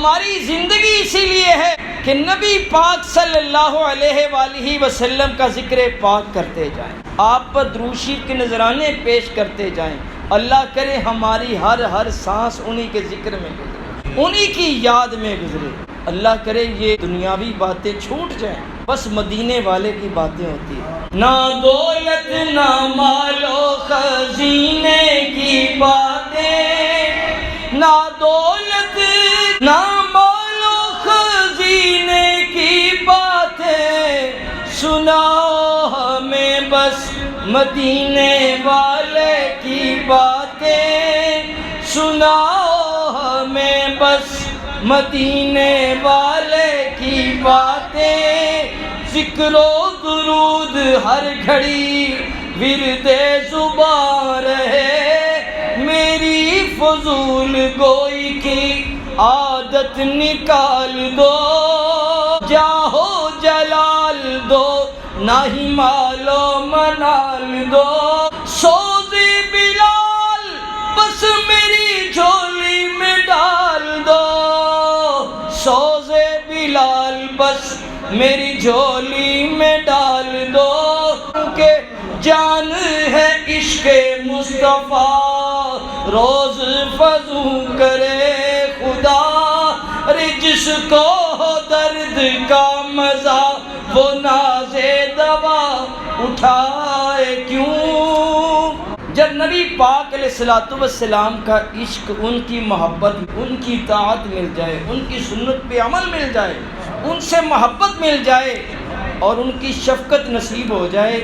ہماری زندگی اسی لیے ہے کہ نبی پاک صلی اللہ علیہ وآلہ وسلم کا ذکر پاک کرتے جائیں، آپ پر درود شریف کے نذرانے پیش کرتے جائیں۔ اللہ کرے ہماری ہر سانس انہی کے ذکر میں گزرے، انہی کی یاد میں گزرے۔ اللہ کرے یہ دنیاوی باتیں چھوٹ جائیں، بس مدینے والے کی باتیں ہوتی ہیں۔ نہ دولت نہ مال و خزینے کی باتیں، نہ دولت نہ مال و خزینے کی باتیں، سناؤ ہمیں بس مدینے والے کی باتیں، سناؤ ہمیں بس مدینے والے کی باتیں۔ ذکر و درود ہر گھڑی ورد زباں رہے، میری فضول گوئی کی عادت نکال دو، جاہو جلال دو نہ ہی مال و منال دو۔ سوز بلال بس میری جھولی میں ڈال دو، سوز بلال بس میری جھولی میں ڈال دو، کہ جان ہے عشق مصطفیٰ روز فضو کرے خدا، ارے جس کو ہو درد کا مزہ وہ ناز دوا اٹھائے کیوں۔ جب نبی پاک علیہ الصلوۃ والسلام کا عشق، ان کی محبت، ان کی اطاعت مل جائے، ان کی سنت پہ عمل مل جائے، ان سے محبت مل جائے اور ان کی شفقت نصیب ہو جائے،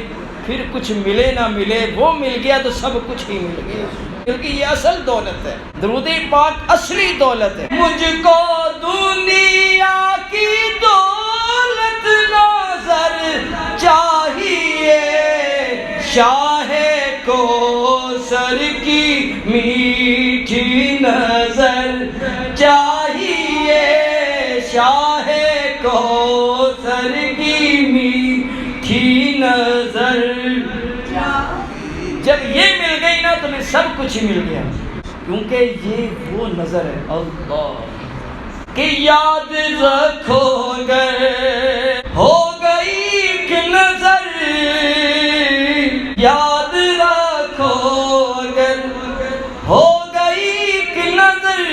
پھر کچھ ملے نہ ملے، وہ مل گیا تو سب کچھ ہی مل گیا، کیونکہ یہ اصل دولت ہے۔ درود پاک اصلی دولت ہے۔ مجھ کو دنیا کی دولت نظر چاہیے، شاہ کوثر کی میٹھی نظر چاہیے، شاہ کوثر کی میٹھی نظر۔ جب یہ مل گئی نا تو میں سب کچھ مل گیا، کیونکہ یہ وہ نظر ہے اللہ کہ یاد رکھو گے ہو گئی ایک نظر، یاد رکھو اگر ہو گئی ایک نظر،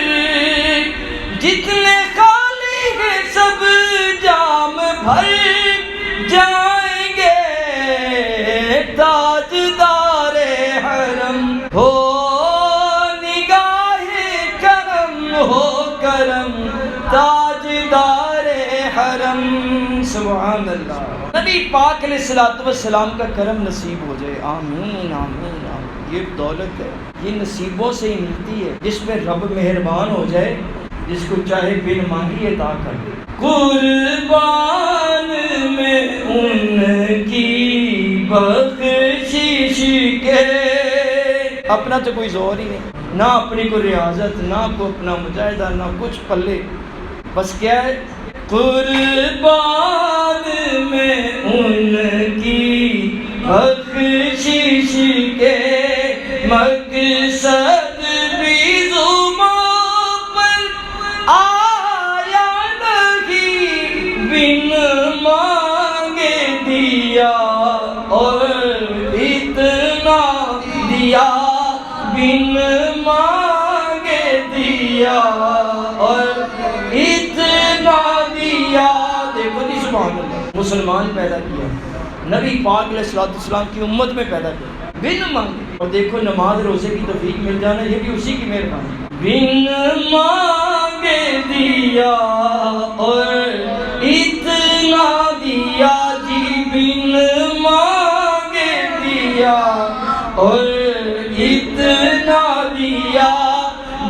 جتنے خالی ہیں سب جام بھر جائیں گے، تاجدار حرم ہو نگاہ کرم، ہو کرم تاجدار حرم۔ سبحان اللہ۔ نبی پاک علیہ الصلوۃ والسلام کا کرم نصیب ہو جائے، آمین آمین آمین۔ یہ دولت ہے، یہ نصیبوں سے ہی ملتی ہے، جس میں رب مہربان ہو جائے، جس کو چاہے بن مانگی عطا کر دے۔ قربان میں ان کی بخشش کے، اپنا تو کوئی زور ہی نہیں، نہ اپنی کوئی ریاضت، نہ کوئی اپنا مجاہدہ، نہ کچھ پلے، بس کیا ہے قربان میں ان کی بخشش کے، مقصد بھی زباں پر آیا نہیں، بن مانگے دیا اور اتنا دیا، بن مانگے دیا اور اتنا دیا۔ دیکھو جی سبحان اللہ، مسلمان پیدا کیا، نبی پاک علیہ السلام کی امت میں پیدا کیا، بن مانگے، اور دیکھو نماز روزے کی توفیق مل جانا یہ بھی اسی کی مہربانی۔ بن مانگے دیا اور اتنا دیا جی، بن مانگے دیا اور اتنا دیا،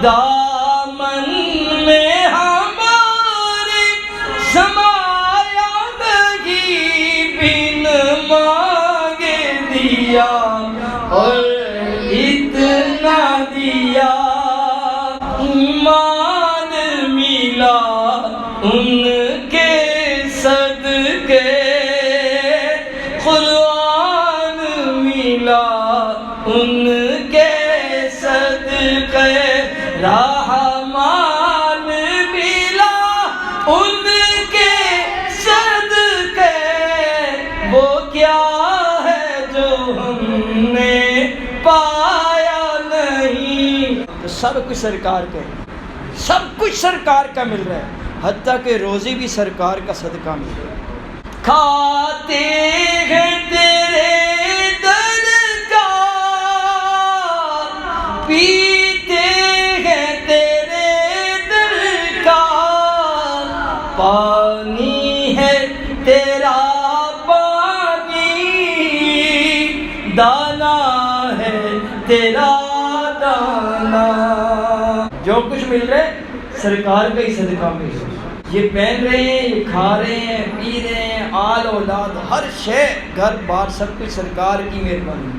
دامن میں ہمارے سمایا نہیں، بن مانگے دیا اور اتنا دیا، ایمان ملا ان کے صدقے، قرآن ملا ان کے صدقے، رحمان ملا ان کے صدقے وہ کیا ہے جو ہم نے پایا نہیں. تو سب کچھ سرکار کا ہے، سب کچھ سرکار کا مل رہا ہے، حتیٰ کہ روزی بھی سرکار کا صدقہ مل رہا ہے. کھاتے ہیں تیرے در کا، پیتے ہیں تیرے در کا، پانی ہے تیرا پانی، دانا ہے تیرا دانا. جو کچھ مل رہا ہے سرکار کا ہی صدقہ مل رہا ہے. یہ پہن رہے ہیں، یہ کھا رہے ہیں، پی رہے ہیں، آل اولاد ہر شے، گھر بار سب کچھ سرکار کی مہربانی.